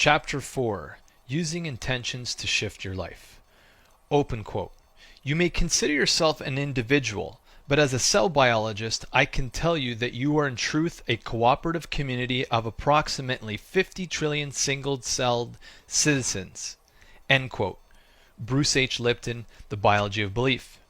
Chapter 4: Using Intentions to Shift Your Life. Open quote. You may consider yourself an individual, but as a cell biologist, I can tell you that you are in truth a cooperative community of approximately 50 trillion single-celled citizens. End quote. Bruce H. Lipton, The Biology of Belief.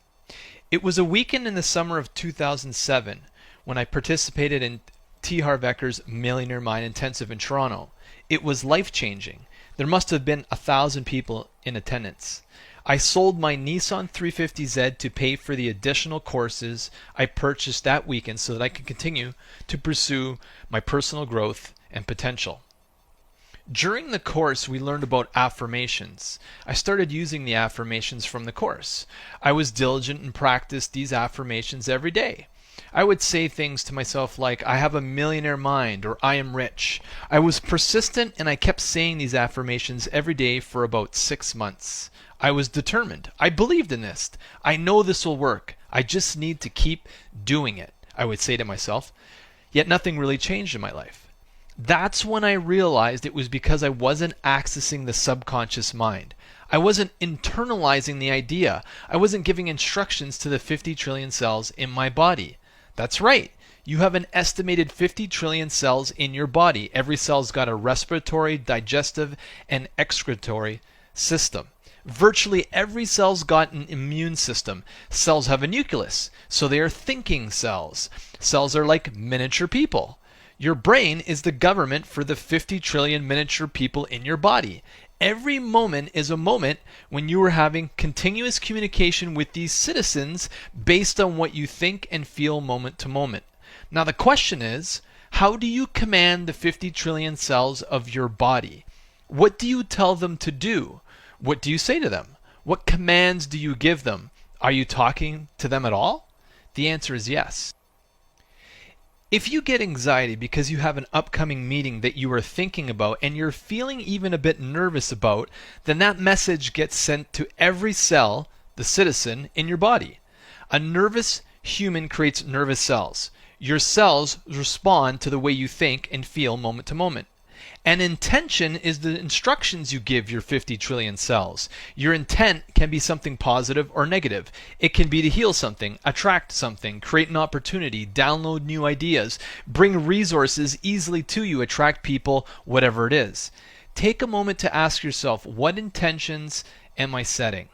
It was a weekend in the summer of 2007 when I participated in T. Harv Eker's Millionaire Mind Intensive in Toronto. It was life-changing. There must have been 1,000 people in attendance. I sold my Nissan 350Z to pay for the additional courses I purchased that weekend so that I could continue to pursue my personal growth and potential. During the course, we learned about affirmations. I started using the affirmations from the course. I was diligent and practiced these affirmations every day. I would say things to myself like, I have a millionaire mind, or I am rich. I was persistent and I kept saying these affirmations every day for about 6 months. I was determined. I believed in this. I know this will work. I just need to keep doing it, I would say to myself. Yet nothing really changed in my life. That's when I realized it was because I wasn't accessing the subconscious mind. I wasn't internalizing the idea. I wasn't giving instructions to the 50 trillion cells in my body. That's right. You have an estimated 50 trillion cells in your body. Every cell's got a respiratory, digestive, and excretory system. Virtually every cell's got an immune system. Cells have a nucleus, so they are thinking cells. Cells are like miniature people. Your brain is the government for the 50 trillion miniature people in your body. Every moment is a moment when you are having continuous communication with these citizens based on what you think and feel moment to moment. Now the question is, how do you command the 50 trillion cells of your body? What do you tell them to do? What do you say to them? What commands do you give them? Are you talking to them at all? The answer is yes. If you get anxiety because you have an upcoming meeting that you are thinking about and you're feeling even a bit nervous about, then that message gets sent to every cell, the citizen, in your body. A nervous human creates nervous cells. Your cells respond to the way you think and feel moment to moment. An intention is the instructions you give your 50 trillion cells. Your intent can be something positive or negative. It can be to heal something, attract something, create an opportunity, download new ideas, bring resources easily to you, attract people, whatever it is. Take a moment to ask yourself, what intentions am I setting?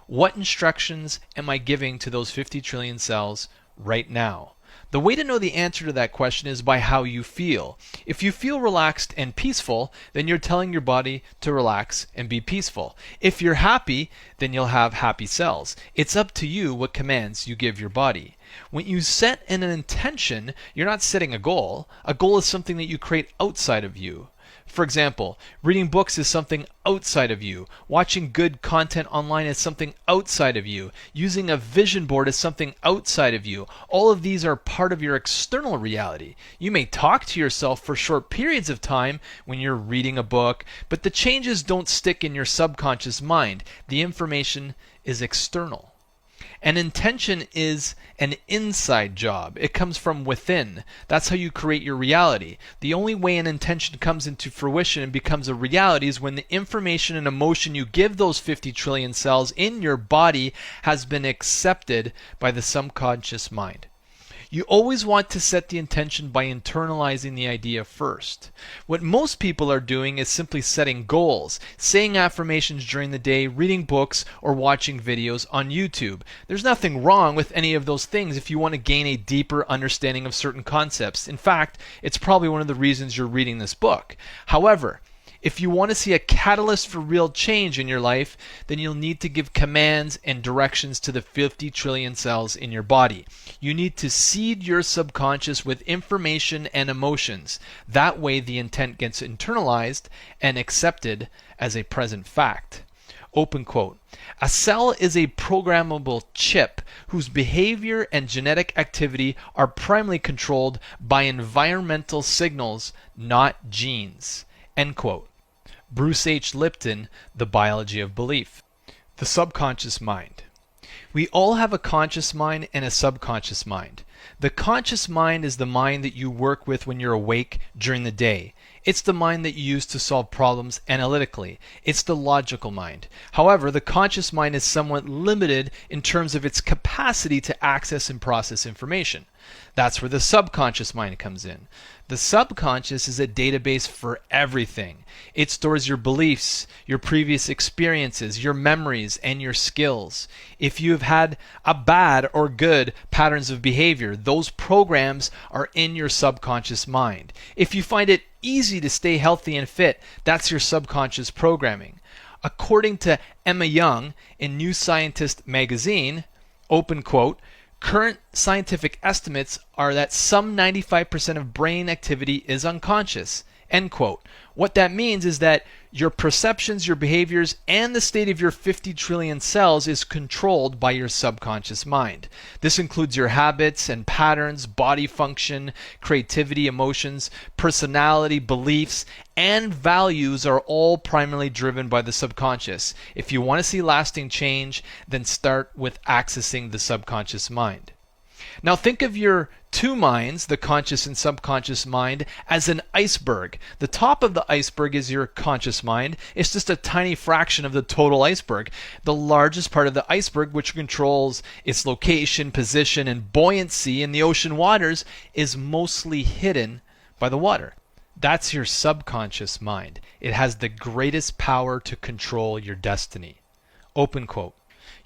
What instructions am I giving to those 50 trillion cells right now? The way to know the answer to that question is by how you feel. If you feel relaxed and peaceful, then you're telling your body to relax and be peaceful. If you're happy, then you'll have happy cells. It's up to you what commands you give your body. When you set an intention, you're not setting a goal. A goal is something that you create outside of you. For example, reading books is something outside of you. Watching good content online is something outside of you. Using a vision board is something outside of you. All of these are part of your external reality. You may talk to yourself for short periods of time when you're reading a book, but the changes don't stick in your subconscious mind. The information is external. An intention is an inside job. It comes from within. That's how you create your reality. The only way an intention comes into fruition and becomes a reality is when the information and emotion you give those 50 trillion cells in your body has been accepted by the subconscious mind. You always want to set the intention by internalizing the idea first. What most people are doing is simply setting goals, saying affirmations during the day, reading books, or watching videos on YouTube. There's nothing wrong with any of those things if you want to gain a deeper understanding of certain concepts. In fact, it's probably one of the reasons you're reading this book. However, if you want to see a catalyst for real change in your life, then you'll need to give commands and directions to the 50 trillion cells in your body. You need to seed your subconscious with information and emotions. That way the intent gets internalized and accepted as a present fact. Open quote. A cell is a programmable chip whose behavior and genetic activity are primarily controlled by environmental signals, not genes. End quote. Bruce H. Lipton, The Biology of Belief. The subconscious mind. We all have a conscious mind and a subconscious mind. The conscious mind is the mind that you work with when you're awake during the day. It's the mind that you use to solve problems analytically. It's the logical mind. However, the conscious mind is somewhat limited in terms of its capacity to access and process information. That's where the subconscious mind comes in. The subconscious is a database for everything. It stores your beliefs, your previous experiences, your memories, and your skills. If you have had a bad or good patterns of behavior, those programs are in your subconscious mind. If you find it easy to stay healthy and fit, that's your subconscious programming. According to Emma Young in New Scientist magazine, open quote, current scientific estimates are that some 95% of brain activity is unconscious. End quote. What that means is that your perceptions, your behaviors, and the state of your 50 trillion cells is controlled by your subconscious mind. This includes your habits and patterns, body function, creativity, emotions, personality, beliefs, and values are all primarily driven by the subconscious. If you want to see lasting change, then start with accessing the subconscious mind. Now think of your two minds, the conscious and subconscious mind, as an iceberg. The top of the iceberg is your conscious mind. It's just a tiny fraction of the total iceberg. The largest part of the iceberg, which controls its location, position, and buoyancy in the ocean waters, is mostly hidden by the water. That's your subconscious mind. It has the greatest power to control your destiny. Open quote.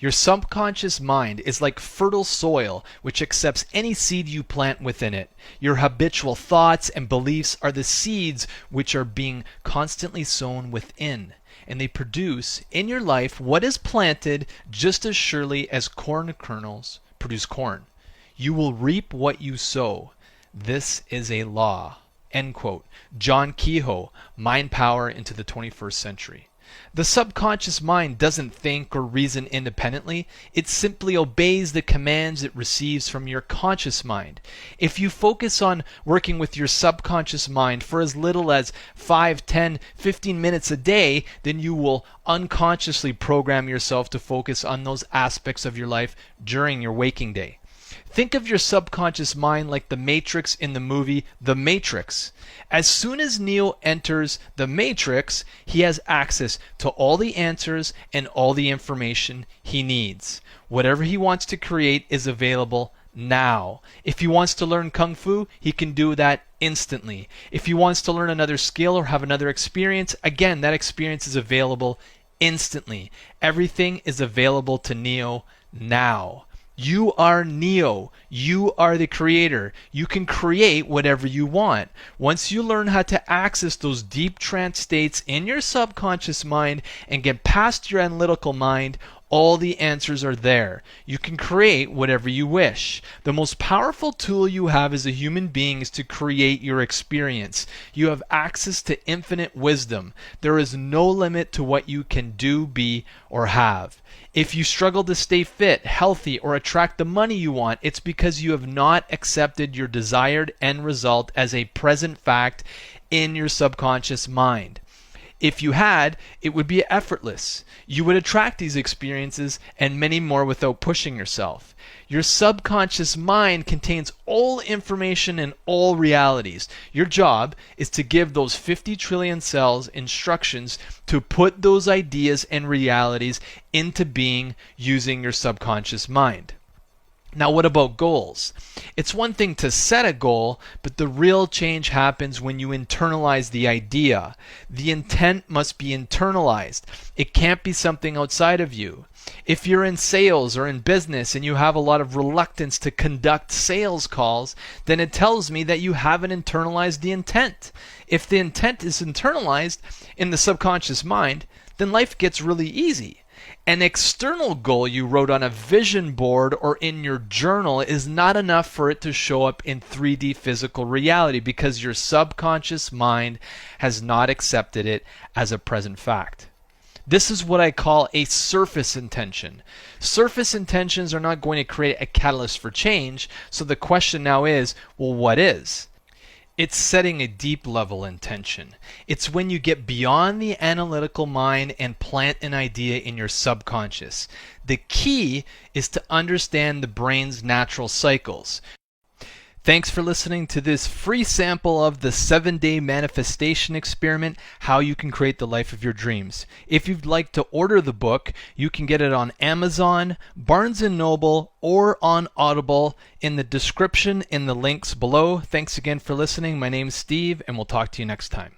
Your subconscious mind is like fertile soil which accepts any seed you plant within it. Your habitual thoughts and beliefs are the seeds which are being constantly sown within, and they produce in your life what is planted just as surely as corn kernels produce corn. You will reap what you sow. This is a law. End quote. John Kehoe, Mind Power into the 21st Century. The subconscious mind doesn't think or reason independently. It simply obeys the commands it receives from your conscious mind. If you focus on working with your subconscious mind for as little as 5, 10, 15 minutes a day, then you will unconsciously program yourself to focus on those aspects of your life during your waking day. Think of your subconscious mind like the Matrix in the movie The Matrix. As soon as Neo enters the Matrix, he has access to all the answers and all the information he needs. Whatever he wants to create is available now. If he wants to learn Kung Fu, he can do that instantly. If he wants to learn another skill or have another experience, again, that experience is available instantly. Everything is available to Neo now. You are Neo. You are the creator. You can create whatever you want. Once you learn how to access those deep trance states in your subconscious mind and get past your analytical mind, all the answers are there. You can create whatever you wish. The most powerful tool you have as a human being is to create your experience. You have access to infinite wisdom. There is no limit to what you can do, be, or have. If you struggle to stay fit, healthy, or attract the money you want, it's because you have not accepted your desired end result as a present fact in your subconscious mind. If you had, it would be effortless. You would attract these experiences and many more without pushing yourself. Your subconscious mind contains all information and all realities. Your job is to give those 50 trillion cells instructions to put those ideas and realities into being using your subconscious mind. Now, what about goals? It's one thing to set a goal, but the real change happens when you internalize the idea. The intent must be internalized. It can't be something outside of you. If you're in sales or in business and you have a lot of reluctance to conduct sales calls, then it tells me that you haven't internalized the intent. If the intent is internalized in the subconscious mind, then life gets really easy. An external goal you wrote on a vision board or in your journal is not enough for it to show up in 3D physical reality because your subconscious mind has not accepted it as a present fact. This is what I call a surface intention. Surface intentions are not going to create a catalyst for change, so the question now is, well, what is? It's setting a deep level intention. It's when you get beyond the analytical mind and plant an idea in your subconscious. The key is to understand the brain's natural cycles. Thanks for listening to this free sample of the 7-day manifestation experiment, how you can create the life of your dreams. If you'd like to order the book, you can get it on Amazon, Barnes & Noble, or on Audible in the description in the links below. Thanks again for listening. My name's Steve, and we'll talk to you next time.